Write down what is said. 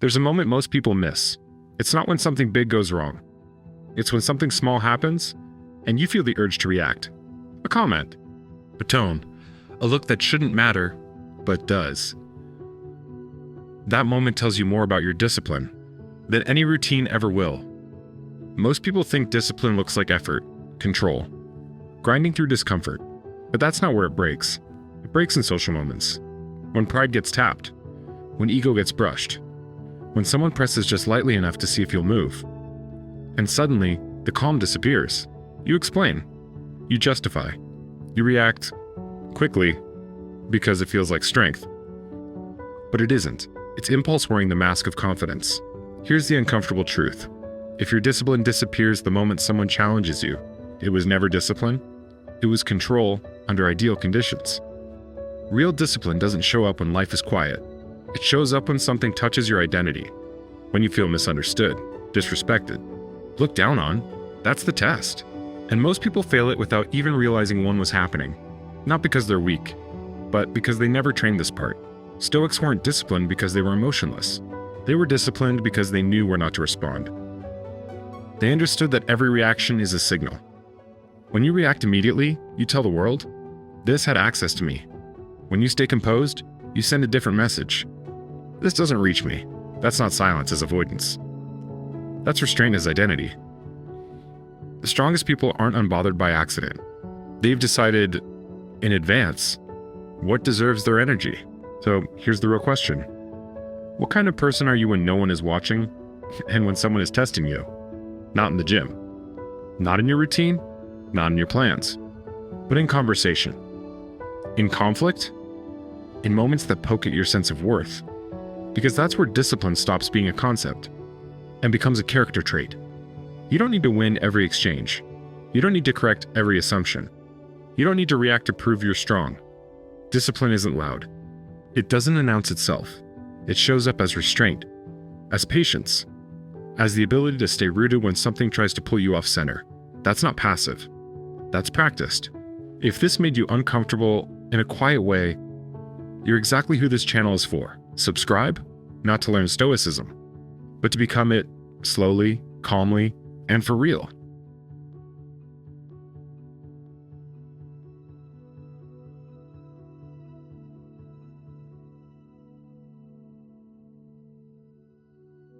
There's a moment most people miss. It's not when something big goes wrong. It's when something small happens, and you feel the urge to react. A comment, a tone, a look that shouldn't matter, but does. That moment tells you more about your discipline than any routine ever will. Most people think discipline looks like effort, control, grinding through discomfort, but that's not where it breaks. It breaks in social moments. When pride gets tapped, when ego gets brushed, when someone presses just lightly enough to see if you'll move. And suddenly, the calm disappears. You explain. You justify. You react quickly because it feels like strength. But it isn't. It's impulse wearing the mask of confidence. Here's the uncomfortable truth. If your discipline disappears the moment someone challenges you, it was never discipline. It was control under ideal conditions. Real discipline doesn't show up when life is quiet. It shows up when something touches your identity. When you feel misunderstood, disrespected, looked down on. That's the test. And most people fail it without even realizing one was happening. Not because they're weak, but because they never trained this part. Stoics weren't disciplined because they were emotionless. They were disciplined because they knew where not to respond. They understood that every reaction is a signal. When you react immediately, you tell the world, "This had access to me." When you stay composed, you send a different message. "This doesn't reach me." That's not silence as avoidance. That's restraint as identity. The strongest people aren't unbothered by accident. They've decided in advance what deserves their energy. So here's the real question. What kind of person are you when no one is watching and when someone is testing you? Not in the gym. Not in your routine. Not in your plans. But in conversation. In conflict. In moments that poke at your sense of worth. Because that's where discipline stops being a concept and becomes a character trait. You don't need to win every exchange. You don't need to correct every assumption. You don't need to react to prove you're strong. Discipline isn't loud. It doesn't announce itself. It shows up as restraint, as patience, as the ability to stay rooted when something tries to pull you off center. That's not passive. That's practiced. If this made you uncomfortable in a quiet way, you're exactly who this channel is for. Subscribe, not to learn Stoicism, but to become it slowly, calmly, and for real.